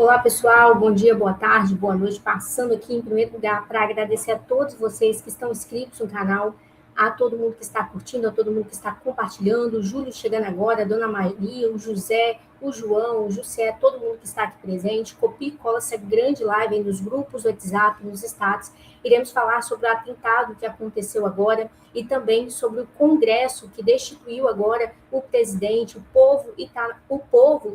Olá, pessoal. Bom dia, boa tarde, boa noite. Passando aqui, em primeiro lugar, para agradecer a todos vocês que estão inscritos no canal, a todo mundo que está curtindo, a todo mundo que está compartilhando, o Júlio chegando agora, a Dona Maria, o José, o João, o José, todo mundo que está aqui presente. Copia e cola essa grande live aí nos grupos do WhatsApp, nos status. Iremos falar sobre o atentado que aconteceu agora e também sobre o Congresso que destituiu agora o presidente. O povo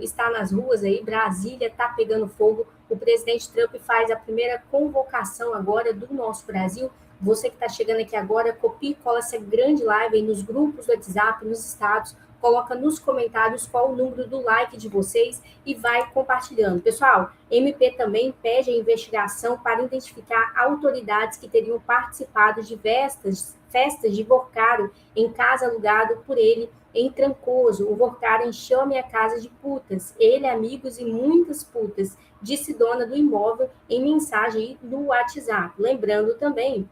está nas ruas aí, Brasília está pegando fogo. O presidente Trump faz a primeira convocação agora do nosso Brasil. Você que está chegando aqui agora, copia e cola essa grande live aí nos grupos do WhatsApp, nos status, coloca nos comentários qual o número do like de vocês e vai compartilhando. Pessoal, MP também pede a investigação para identificar autoridades que teriam participado de festas de Vorcaro em casa alugado por ele em Trancoso. O Vorcaro encheu a minha casa de putas. Ele, amigos e muitas putas, disse dona do imóvel em mensagem no WhatsApp. Lembrando também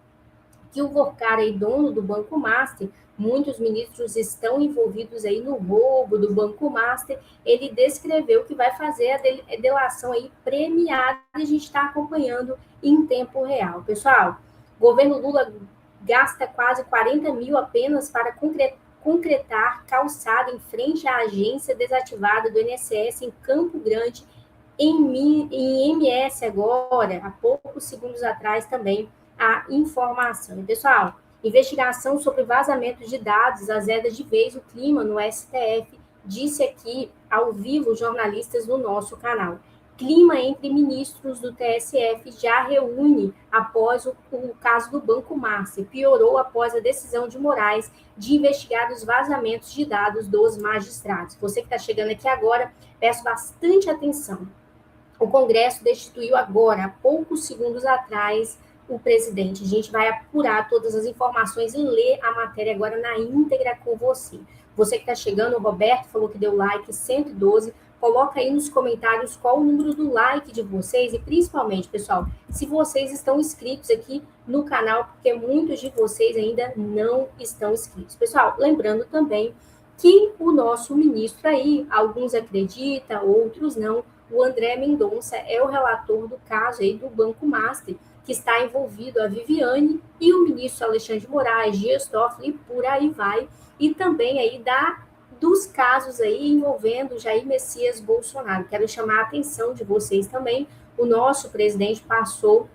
que o Vorcaro aí, dono do Banco Master, muitos ministros estão envolvidos aí no roubo do Banco Master. Ele descreveu que vai fazer a delação aí premiada e a gente está acompanhando em tempo real. Pessoal, governo Lula gasta quase 40 mil apenas para concretar calçada em frente à agência desativada do INSS em Campo Grande, em MS agora, há poucos segundos atrás também, a informação. E, pessoal, investigação sobre vazamento de dados, azeda de vez o clima no STF, disse aqui ao vivo jornalistas do nosso canal. Clima entre ministros do TSF já reúne após o caso do Banco Master, piorou após a decisão de Moraes de investigar os vazamentos de dados dos magistrados. Você que está chegando aqui agora, peço bastante atenção. O Congresso destituiu agora, há poucos segundos atrás, o presidente. A gente vai apurar todas as informações e ler a matéria agora na íntegra com você. Você que está chegando, o Roberto falou que deu like, 112. Coloca aí nos comentários qual o número do like de vocês e, principalmente, pessoal, se vocês estão inscritos aqui no canal, porque muitos de vocês ainda não estão inscritos. Pessoal, lembrando também que o nosso ministro aí, alguns acreditam, outros não, o André Mendonça é o relator do caso aí do Banco Master, que está envolvido a Viviane e o ministro Alexandre de Moraes, Dias Toffoli, e por aí vai, e também aí dos casos aí envolvendo Jair Messias Bolsonaro. Quero chamar a atenção de vocês também, o nosso presidente passou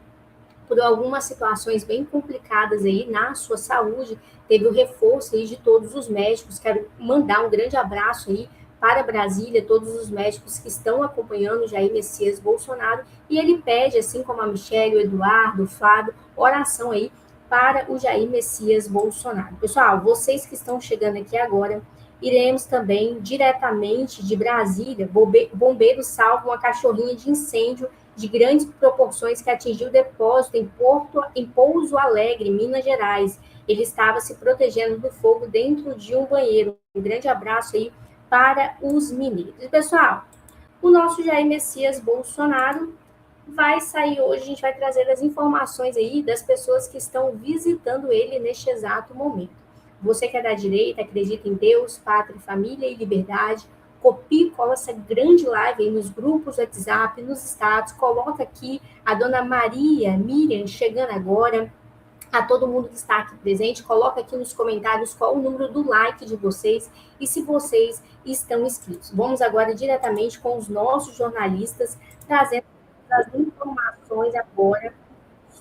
por algumas situações bem complicadas aí na sua saúde, teve o reforço aí de todos os médicos. Quero mandar um grande abraço aí para Brasília, todos os médicos que estão acompanhando Jair Messias Bolsonaro, e ele pede, assim como a Michelle, o Eduardo, o Fábio, oração aí para o Jair Messias Bolsonaro. Pessoal, vocês que estão chegando aqui agora, iremos também, diretamente de Brasília, bombeiros salvam uma cachorrinha de incêndio de grandes proporções que atingiu o depósito em Pouso Alegre, Minas Gerais. Ele estava se protegendo do fogo dentro de um banheiro. Um grande abraço aí para os mineiros. E, pessoal, o nosso Jair Messias Bolsonaro vai sair hoje, a gente vai trazer as informações aí das pessoas que estão visitando ele neste exato momento. Você que é da direita, acredita em Deus, pátria, família e liberdade, copia e cola essa grande live aí nos grupos do WhatsApp, nos status, coloca aqui a dona Miriam chegando agora, a todo mundo que está aqui presente, coloca aqui nos comentários qual o número do like de vocês e se vocês estão inscritos. Vamos agora diretamente com os nossos jornalistas, trazendo as informações agora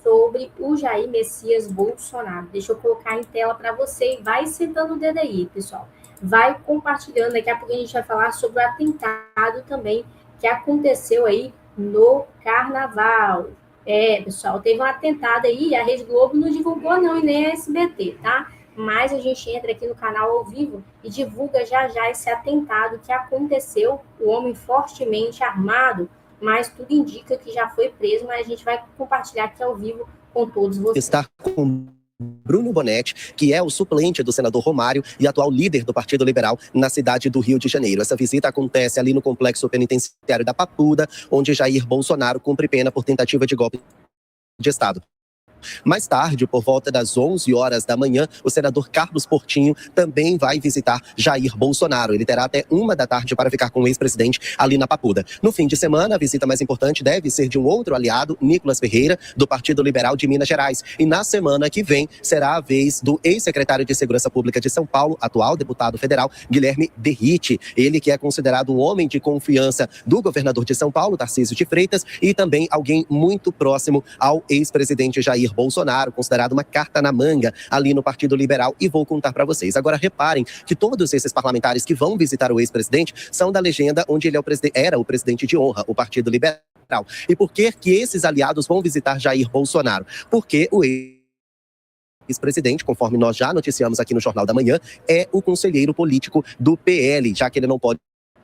sobre o Jair Messias Bolsonaro. Deixa eu colocar em tela para você e vai sentando o dedo aí, pessoal. Vai compartilhando, daqui a pouco a gente vai falar sobre o atentado também que aconteceu aí no Carnaval. Pessoal, teve um atentado aí, a Rede Globo não divulgou não, e nem a SBT, tá? Mas a gente entra aqui no canal ao vivo e divulga já esse atentado que aconteceu, o homem fortemente armado, mas tudo indica que já foi preso, mas a gente vai compartilhar aqui ao vivo com todos vocês. Está com Bruno Bonetti, que é o suplente do senador Romário e atual líder do Partido Liberal na cidade do Rio de Janeiro. Essa visita acontece ali no complexo penitenciário da Papuda, onde Jair Bolsonaro cumpre pena por tentativa de golpe de Estado. Mais tarde, por volta das 11 horas da manhã, o senador Carlos Portinho também vai visitar Jair Bolsonaro. Ele terá até 1 da tarde para ficar com o ex-presidente ali na Papuda. No fim de semana, a visita mais importante deve ser de um outro aliado, Nicolas Ferreira, do Partido Liberal de Minas Gerais. E na semana que vem, será a vez do ex-secretário de Segurança Pública de São Paulo, atual deputado federal, Guilherme Derrite. Ele que é considerado um homem de confiança do governador de São Paulo, Tarcísio de Freitas, e também alguém muito próximo ao ex-presidente Jair Bolsonaro, considerado uma carta na manga ali no Partido Liberal, e vou contar para vocês. Agora, reparem que todos esses parlamentares que vão visitar o ex-presidente são da legenda onde ele era o presidente de honra, o Partido Liberal. E por que esses aliados vão visitar Jair Bolsonaro? Porque o ex-presidente, conforme nós já noticiamos aqui no Jornal da Manhã, é o conselheiro político do PL, já que ele não pode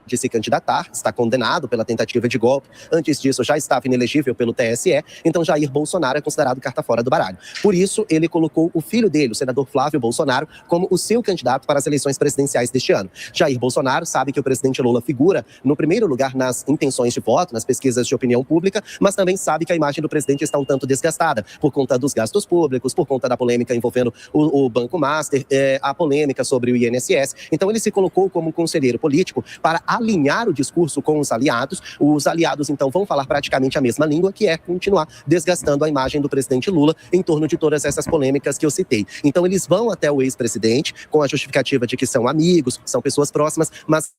de se candidatar, está condenado pela tentativa de golpe. Antes disso, já estava inelegível pelo TSE, então Jair Bolsonaro é considerado carta fora do baralho. Por isso, ele colocou o filho dele, o senador Flávio Bolsonaro, como o seu candidato para as eleições presidenciais deste ano. Jair Bolsonaro sabe que o presidente Lula figura no primeiro lugar nas intenções de voto, nas pesquisas de opinião pública, mas também sabe que a imagem do presidente está um tanto desgastada por conta dos gastos públicos, por conta da polêmica envolvendo o Banco Master, a polêmica sobre o INSS. Então, ele se colocou como um conselheiro político para alinhar o discurso com os aliados. Os aliados, então, vão falar praticamente a mesma língua, que é continuar desgastando a imagem do presidente Lula em torno de todas essas polêmicas que eu citei. Então, eles vão até o ex-presidente com a justificativa de que são amigos, são pessoas próximas, mas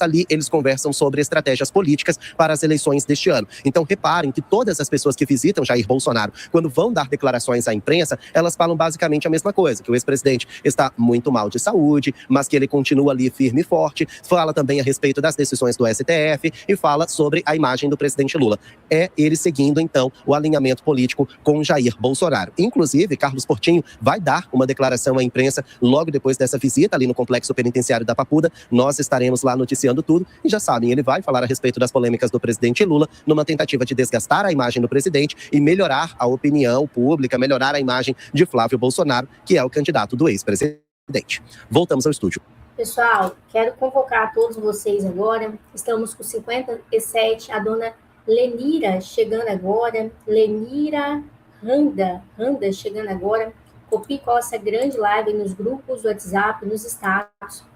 ali eles conversam sobre estratégias políticas para as eleições deste ano. Então, reparem que todas as pessoas que visitam Jair Bolsonaro, quando vão dar declarações à imprensa, elas falam basicamente a mesma coisa, que o ex-presidente está muito mal de saúde, mas que ele continua ali firme e forte, fala também a respeito das decisões do STF e fala sobre a imagem do presidente Lula. É ele seguindo, então, o alinhamento político com Jair Bolsonaro. Inclusive, Carlos Portinho vai dar uma declaração à imprensa logo depois dessa visita ali no Complexo Penitenciário da Papuda. Nós estaremos lá noticiando tudo, e já sabem, ele vai falar a respeito das polêmicas do presidente Lula, numa tentativa de desgastar a imagem do presidente e melhorar a opinião pública, melhorar a imagem de Flávio Bolsonaro, que é o candidato do ex-presidente. Voltamos ao estúdio. Pessoal, quero convocar todos vocês agora, estamos com 57, a dona Lenira chegando agora, Lenira Randa chegando agora, copie e cola essa grande live nos grupos do WhatsApp, nos status.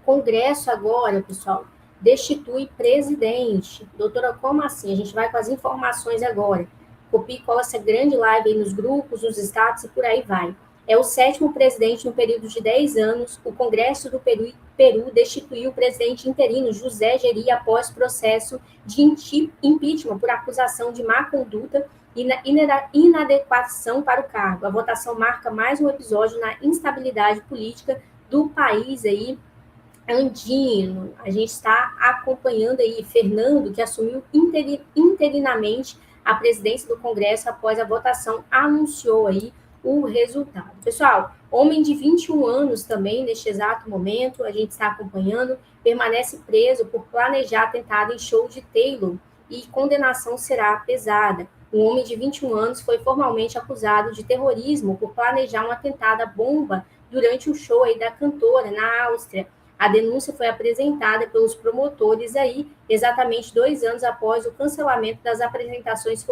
Congresso agora, pessoal, destitui presidente. Doutora, como assim? A gente vai com as informações agora. Copie e cola essa grande live aí nos grupos, nos status e por aí vai. É o 7º presidente no período de 10 anos. O Congresso do Peru destituiu o presidente interino José Geri após processo de impeachment por acusação de má conduta e inadequação para o cargo. A votação marca mais um episódio na instabilidade política do país aí andino. A gente está acompanhando aí Fernando, que assumiu interinamente a presidência do Congresso após a votação, anunciou aí o resultado. Pessoal, homem de 21 anos também, neste exato momento, a gente está acompanhando, permanece preso por planejar atentado em show de Taylor e condenação será pesada. Um homem de 21 anos foi formalmente acusado de terrorismo por planejar um atentado à bomba durante o show aí da cantora na Áustria. A denúncia foi apresentada pelos promotores aí exatamente 2 anos após o cancelamento das apresentações que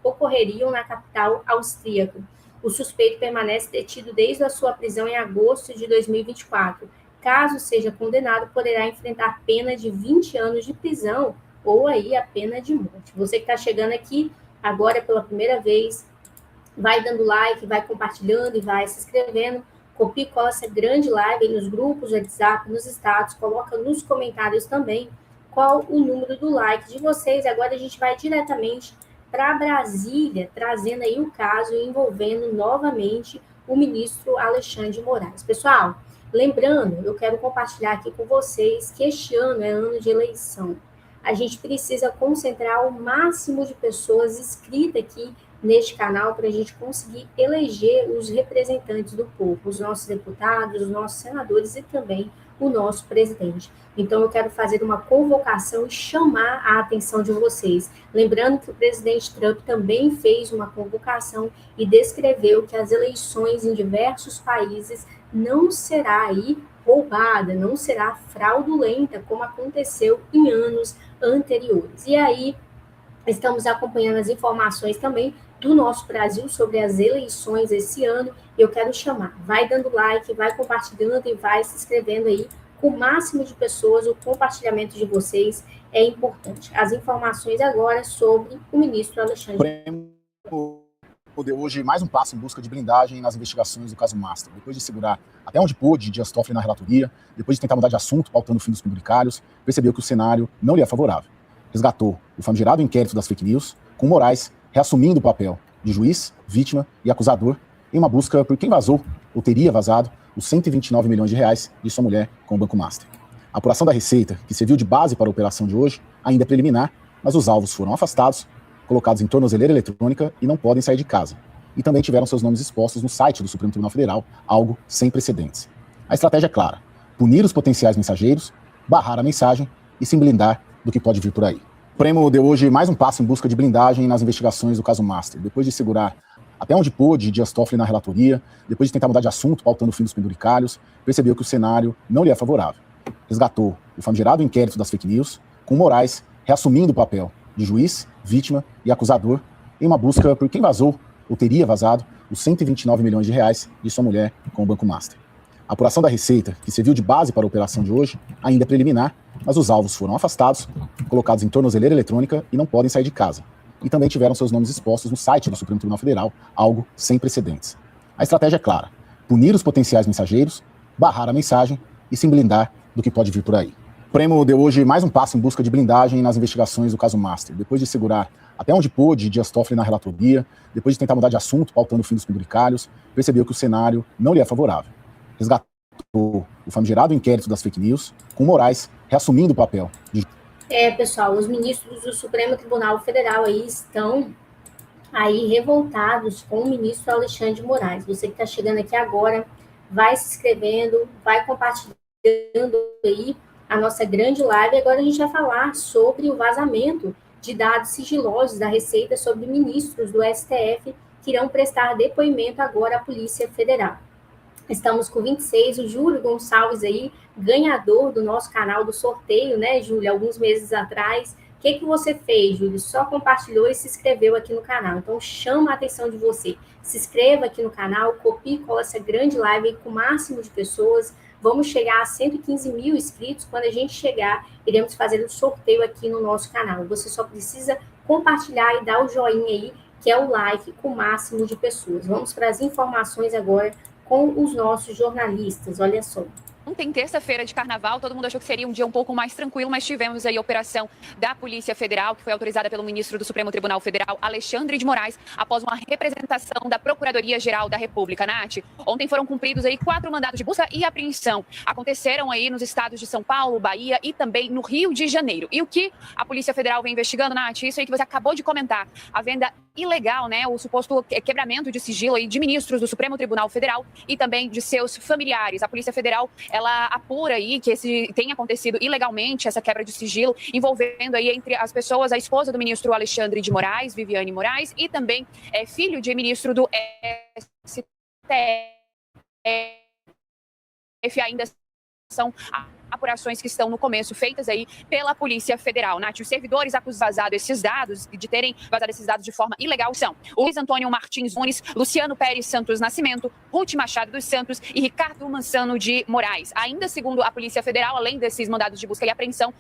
ocorreriam na capital austríaca. O suspeito permanece detido desde a sua prisão em agosto de 2024. Caso seja condenado, poderá enfrentar pena de 20 anos de prisão ou aí a pena de morte. Você que está chegando aqui agora pela primeira vez, vai dando like, vai compartilhando e vai se inscrevendo. Copie e cola essa grande live aí nos grupos, WhatsApp, nos status, coloca nos comentários também qual o número do like de vocês. Agora a gente vai diretamente para Brasília, trazendo aí o caso envolvendo novamente o ministro Alexandre de Moraes. Pessoal, lembrando, eu quero compartilhar aqui com vocês que este ano é ano de eleição. A gente precisa concentrar o máximo de pessoas inscritas aqui neste canal para a gente conseguir eleger os representantes do povo, os nossos deputados, os nossos senadores e também o nosso presidente. Então, eu quero fazer uma convocação e chamar a atenção de vocês. Lembrando que o presidente Trump também fez uma convocação e descreveu que as eleições em diversos países não será aí roubada, não será fraudulenta, como aconteceu em anos anteriores. E aí, estamos acompanhando as informações também do nosso Brasil sobre as eleições esse ano. Eu quero chamar, vai dando like, vai compartilhando e vai se inscrevendo aí com o máximo de pessoas. O compartilhamento de vocês é importante. As informações agora sobre o ministro Alexandre. Deu hoje mais um passo em busca de blindagem nas investigações do caso Master. Depois de segurar até onde pôde Dias Toffoli na relatoria, depois de tentar mudar de assunto, pautando o fim dos penduricalhos, percebeu que o cenário não lhe é favorável. Resgatou o famigerado inquérito das fake news, com Moraes reassumindo o papel de juiz, vítima e acusador em uma busca por quem vazou ou teria vazado os 129 milhões de reais de sua mulher com o Banco Master. A apuração da Receita, que serviu de base para a operação de hoje, ainda é preliminar, mas os alvos foram afastados, colocados em tornozeleira eletrônica e não podem sair de casa. E também tiveram seus nomes expostos no site do Supremo Tribunal Federal, algo sem precedentes. A estratégia é clara: punir os potenciais mensageiros, barrar a mensagem e se blindar do que pode vir por aí. O Supremo deu hoje mais um passo em busca de blindagem nas investigações do caso Master. Depois de segurar até onde pôde Dias Toffoli na relatoria, depois de tentar mudar de assunto, pautando o fim dos penduricalhos, percebeu que o cenário não lhe é favorável. Resgatou o famigerado inquérito das fake news, com Moraes reassumindo o papel de juiz, vítima e acusador em uma busca por quem vazou ou teria vazado os 129 milhões de reais de sua mulher com o Banco Master. A apuração da Receita, que serviu de base para a operação de hoje, ainda é preliminar, mas os alvos foram afastados, colocados em tornozeleira eletrônica e não podem sair de casa. E também tiveram seus nomes expostos no site do Supremo Tribunal Federal, algo sem precedentes. A estratégia é clara: punir os potenciais mensageiros, barrar a mensagem e se blindar do que pode vir por aí. O Supremo deu hoje mais um passo em busca de blindagem nas investigações do caso Master. Depois de segurar até onde pôde Dias Toffoli na relatoria, depois de tentar mudar de assunto, pautando o fim dos penduricalhos, percebeu que o cenário não lhe é favorável. Resgatou o famigerado inquérito das fake news, com Moraes reassumindo o papel de... Pessoal, os ministros do Supremo Tribunal Federal aí estão aí revoltados com o ministro Alexandre de Moraes. Você que está chegando aqui agora, vai se inscrevendo, vai compartilhando aí a nossa grande live. Agora a gente vai falar sobre o vazamento de dados sigilosos da Receita sobre ministros do STF que irão prestar depoimento agora à Polícia Federal. Estamos com 26, o Júlio Gonçalves aí, ganhador do nosso canal do sorteio, né, Júlio, alguns meses atrás. O que você fez, Júlio? Só compartilhou e se inscreveu aqui no canal. Então, chama a atenção de você. Se inscreva aqui no canal, copie e cola essa grande live aí com o máximo de pessoas. Vamos chegar a 115 mil inscritos. Quando a gente chegar, iremos fazer um sorteio aqui no nosso canal. Você só precisa compartilhar e dar o joinha aí, que é o like com o máximo de pessoas. Vamos para as informações agora com os nossos jornalistas. Olha só. Ontem, terça-feira de carnaval, todo mundo achou que seria um dia um pouco mais tranquilo, mas tivemos aí a operação da Polícia Federal, que foi autorizada pelo ministro do Supremo Tribunal Federal, Alexandre de Moraes, após uma representação da Procuradoria-Geral da República. Nath, ontem foram cumpridos aí 4 mandados de busca e apreensão. Aconteceram aí nos estados de São Paulo, Bahia e também no Rio de Janeiro. E o que a Polícia Federal vem investigando, Nath? Isso aí que você acabou de comentar. A venda ilegal, né? O suposto quebramento de sigilo aí de ministros do Supremo Tribunal Federal e também de seus familiares. A Polícia Federal, ela apura aí que tenha acontecido ilegalmente essa quebra de sigilo, envolvendo aí entre as pessoas a esposa do ministro Alexandre de Moraes, Viviane Moraes, e também filho de ministro do STF. Ainda são apurações que estão no começo, feitas aí pela Polícia Federal. Nath, os servidores acusados esses dados, de terem vazado esses dados de forma ilegal, são o Luiz Antônio Martins Nunes, Luciano Pérez Santos Nascimento, Ruth Machado dos Santos e Ricardo Mansano de Moraes. Ainda segundo a Polícia Federal, além desses mandados de busca e apreensão,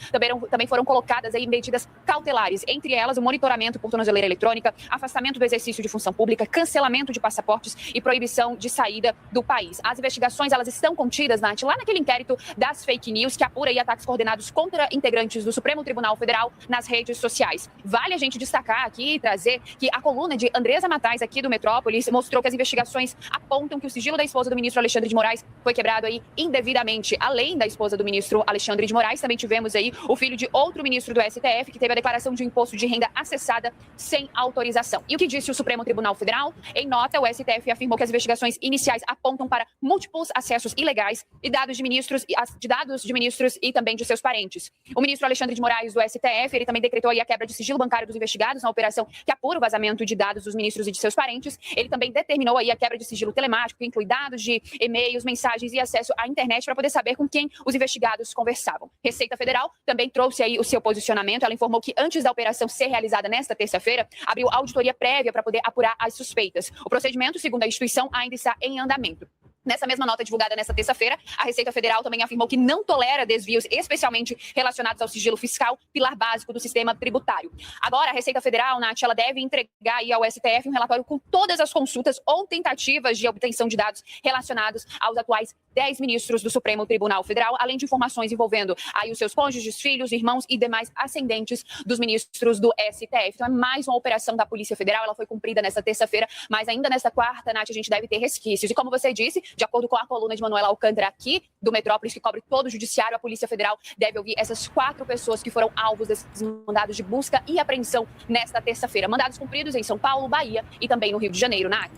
também foram colocadas aí medidas cautelares, entre elas o monitoramento por tornozeleira eletrônica, afastamento do exercício de função pública, cancelamento de passaportes e proibição de saída do país. As investigações, elas estão contidas, Nath, lá naquele inquérito das fake news, que apura aí ataques coordenados contra integrantes do Supremo Tribunal Federal nas redes sociais. Vale a gente destacar aqui e trazer que a coluna de Andresa Matais, aqui do Metrópolis, mostrou que as investigações apontam que o sigilo da esposa do ministro Alexandre de Moraes foi quebrado aí indevidamente. Além da esposa do ministro Alexandre de Moraes, também tivemos aí o filho de outro ministro do STF, que teve a declaração de imposto de renda acessada sem autorização. E o que disse o Supremo Tribunal Federal? Em nota, o STF afirmou que as investigações iniciais apontam para múltiplos acessos ilegais e dados de ministros, de dados de ministros e também de seus parentes. O ministro Alexandre de Moraes, do STF, ele também decretou aí a quebra de sigilo bancário dos investigados na operação que apura o vazamento de dados dos ministros e de seus parentes. Ele também determinou aí a quebra de sigilo telemático, que inclui dados de e-mails, mensagens e acesso à internet para poder saber com quem os investigados conversavam. Receita Federal também trouxe aí o seu posicionamento. Ela informou que antes da operação ser realizada nesta terça-feira, abriu auditoria prévia para poder apurar as suspeitas. O procedimento, segundo a instituição, ainda está em andamento. Nessa mesma nota divulgada nesta terça-feira, a Receita Federal também afirmou que não tolera desvios, especialmente relacionados ao sigilo fiscal, pilar básico do sistema tributário. Agora, a Receita Federal, Nath, ela deve entregar aí ao STF um relatório com todas as consultas ou tentativas de obtenção de dados relacionados aos atuais 10 ministros do Supremo Tribunal Federal, além de informações envolvendo aí os seus cônjuges, filhos, irmãos e demais ascendentes dos ministros do STF. Então, é mais uma operação da Polícia Federal. Ela foi cumprida nesta terça-feira, mas ainda nesta quarta, Nath, a gente deve ter resquícios. E como você disse, de acordo com a coluna de Manuela Alcântara aqui, do Metrópolis, que cobre todo o judiciário, a Polícia Federal deve ouvir essas 4 pessoas que foram alvos desses mandados de busca e apreensão nesta terça-feira. Mandados cumpridos em São Paulo, Bahia e também no Rio de Janeiro, Nath.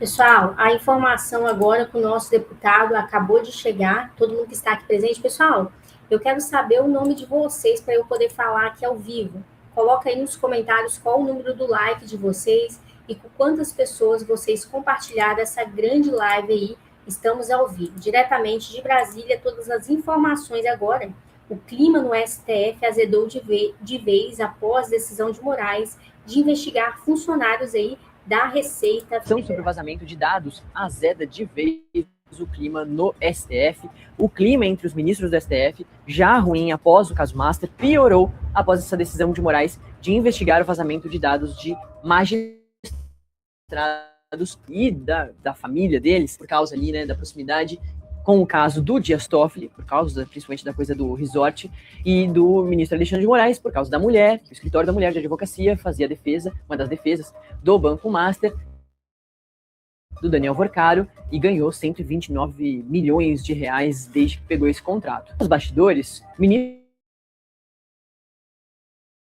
Pessoal, a informação agora que o nosso deputado acabou de chegar, todo mundo que está aqui presente. Pessoal, eu quero saber o nome de vocês para eu poder falar aqui ao vivo. Coloca aí nos comentários qual o número do like de vocês e com quantas pessoas vocês compartilharam essa grande live aí. Estamos ao vivo, diretamente de Brasília, todas as informações agora. O clima no STF azedou de vez após decisão de Moraes de investigar funcionários aí da Receita. Sobre o vazamento de dados, azeda de vez o clima no STF. O clima entre os ministros do STF, já ruim após o caso Master, piorou após essa decisão de Moraes de investigar o vazamento de dados de magistrados e da família deles, por causa ali, né, da proximidade com o caso do Dias Toffoli, por causa principalmente da coisa do resort, e do ministro Alexandre de Moraes, por causa da mulher, o escritório da mulher de advocacia fazia a defesa, uma das defesas do Banco Master, do Daniel Vorcaro, e ganhou 129 milhões de reais desde que pegou esse contrato. Os bastidores, ministros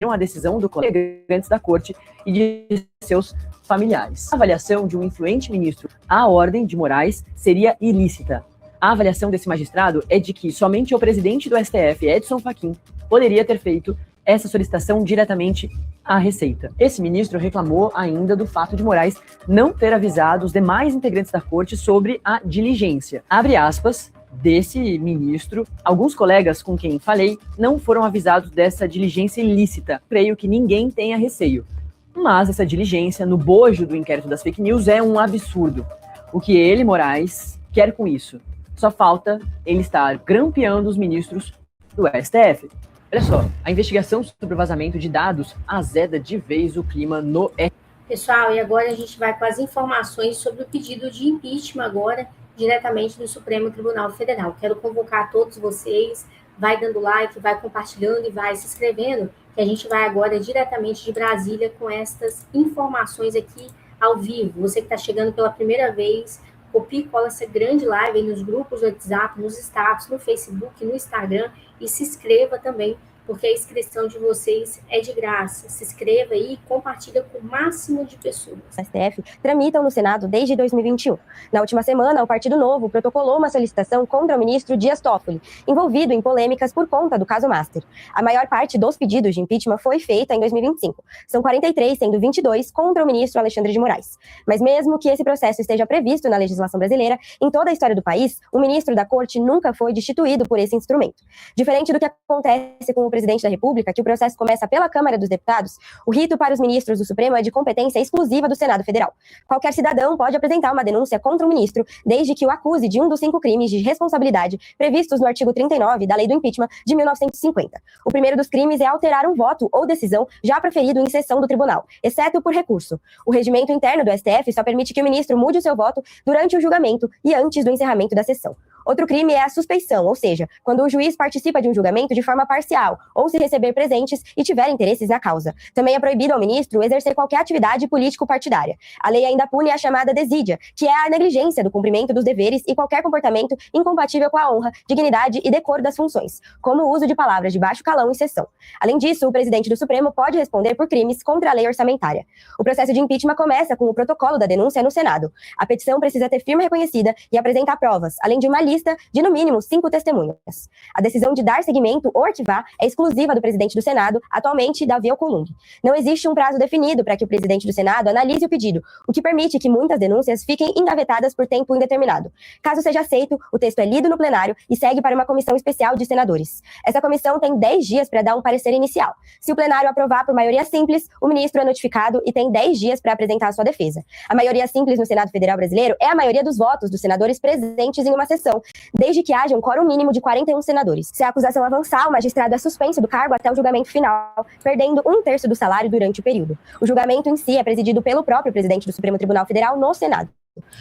a decisão do colega integrantes da corte e de seus familiares. A avaliação de um influente ministro à ordem de Moraes seria ilícita. A avaliação desse magistrado é de que somente o presidente do STF, Edson Fachin, poderia ter feito essa solicitação diretamente à Receita. Esse ministro reclamou ainda do fato de Moraes não ter avisado os demais integrantes da corte sobre a diligência. Abre aspas, desse ministro, alguns colegas com quem falei não foram avisados dessa diligência ilícita. Creio que ninguém tenha receio. Mas essa diligência, no bojo do inquérito das fake news, é um absurdo. O que ele, Moraes, quer com isso? Só falta ele estar grampeando os ministros do STF. Olha só, a investigação sobre o vazamento de dados azeda de vez o clima no STF. Pessoal, e agora a gente vai com as informações sobre o pedido de impeachment agora, diretamente do Supremo Tribunal Federal. Quero convocar todos vocês, vai dando like, vai compartilhando e vai se inscrevendo, que a gente vai agora diretamente de Brasília com estas informações aqui ao vivo. Você que está chegando pela primeira vez, copie e cola essa grande live aí nos grupos do WhatsApp, nos status, no Facebook, no Instagram e se inscreva também, porque a inscrição de vocês é de graça. Se inscreva aí e compartilha com o máximo de pessoas. O STF tramitam no Senado desde 2021. Na última semana, o Partido Novo protocolou uma solicitação contra o ministro Dias Toffoli, envolvido em polêmicas por conta do caso Master. A maior parte dos pedidos de impeachment foi feita em 2025. São 43, sendo 22 contra o ministro Alexandre de Moraes. Mas mesmo que esse processo esteja previsto na legislação brasileira, em toda a história do país, o ministro da Corte nunca foi destituído por esse instrumento. Diferente do que acontece com o presidente da República, que o processo começa pela Câmara dos Deputados, o rito para os ministros do Supremo é de competência exclusiva do Senado Federal. Qualquer cidadão pode apresentar uma denúncia contra o ministro, desde que o acuse de um dos 5 crimes de responsabilidade previstos no artigo 39 da Lei do Impeachment de 1950. O primeiro dos crimes é alterar um voto ou decisão já proferido em sessão do tribunal, exceto por recurso. O regimento interno do STF só permite que o ministro mude o seu voto durante o julgamento e antes do encerramento da sessão. Outro crime é a suspeição, ou seja, quando o juiz participa de um julgamento de forma parcial ou se receber presentes e tiver interesses na causa. Também é proibido ao ministro exercer qualquer atividade político-partidária. A lei ainda pune a chamada desídia, que é a negligência do cumprimento dos deveres e qualquer comportamento incompatível com a honra, dignidade e decoro das funções, como o uso de palavras de baixo calão em sessão. Além disso, o presidente do Supremo pode responder por crimes contra a lei orçamentária. O processo de impeachment começa com o protocolo da denúncia no Senado. A petição precisa ter firma reconhecida e apresentar provas, além de uma lista lista de, no mínimo, 5 testemunhas. A decisão de dar seguimento ou arquivar é exclusiva do presidente do Senado, atualmente Davi Alcolumbre. Não existe um prazo definido para que o presidente do Senado analise o pedido, o que permite que muitas denúncias fiquem engavetadas por tempo indeterminado. Caso seja aceito, o texto é lido no plenário e segue para uma comissão especial de senadores. Essa comissão tem 10 dias para dar um parecer inicial. Se o plenário aprovar por maioria simples, o ministro é notificado e tem 10 dias para apresentar a sua defesa. A maioria simples no Senado Federal Brasileiro é a maioria dos votos dos senadores presentes em uma sessão, desde que haja um quórum mínimo de 41 senadores. Se a acusação avançar, o magistrado é suspenso do cargo até o julgamento final, perdendo 1/3 do salário durante o período. O julgamento em si é presidido pelo próprio presidente do Supremo Tribunal Federal no Senado.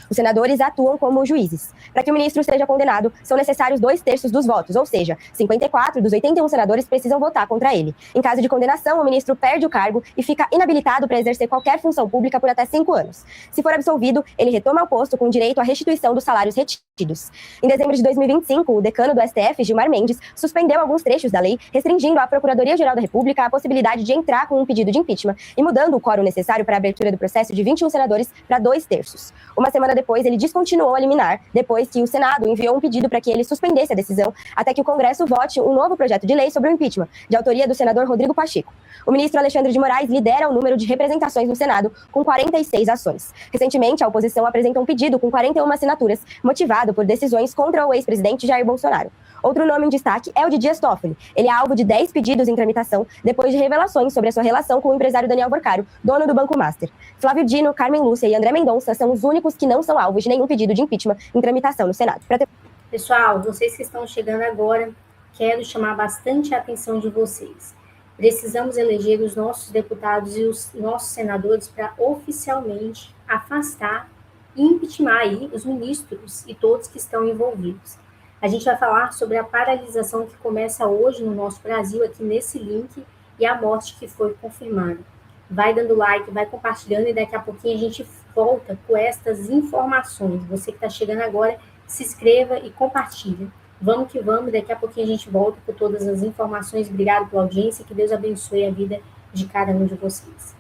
Os senadores atuam como juízes. Para que o ministro seja condenado, são necessários 2/3 dos votos, ou seja, 54 dos 81 senadores precisam votar contra ele. Em caso de condenação, o ministro perde o cargo e fica inabilitado para exercer qualquer função pública por até 5 anos. Se for absolvido, ele retoma o posto com direito à restituição dos salários retidos. Em dezembro de 2025, o decano do STF, Gilmar Mendes, suspendeu alguns trechos da lei, restringindo à Procuradoria-Geral da República a possibilidade de entrar com um pedido de impeachment e mudando o quórum necessário para a abertura do processo de 21 senadores para 2/3. Uma semana depois, ele descontinuou a liminar, depois que o Senado enviou um pedido para que ele suspendesse a decisão, até que o Congresso vote um novo projeto de lei sobre o impeachment, de autoria do senador Rodrigo Pacheco. O ministro Alexandre de Moraes lidera o número de representações no Senado, com 46 ações. Recentemente, a oposição apresentou um pedido com 41 assinaturas, motivado por decisões contra o ex-presidente Jair Bolsonaro. Outro nome em destaque é o de Dias Toffoli. Ele é alvo de 10 pedidos em tramitação, depois de revelações sobre a sua relação com o empresário Daniel Vorcaro, dono do Banco Master. Flávio Dino, Carmen Lúcia e André Mendonça são os únicos que não são alvos de nenhum pedido de impeachment em tramitação no Senado. Pessoal, vocês que estão chegando agora, quero chamar bastante a atenção de vocês. Precisamos eleger os nossos deputados e os nossos senadores para oficialmente afastar e impeachment aí os ministros e todos que estão envolvidos. A gente vai falar sobre a paralisação que começa hoje no nosso Brasil, aqui nesse link, e a morte que foi confirmada. Vai dando like, vai compartilhando e daqui a pouquinho a gente volta com estas informações. Você que está chegando agora, se inscreva e compartilha. Vamos que vamos, daqui a pouquinho a gente volta com todas as informações. Obrigado pela audiência, que Deus abençoe a vida de cada um de vocês.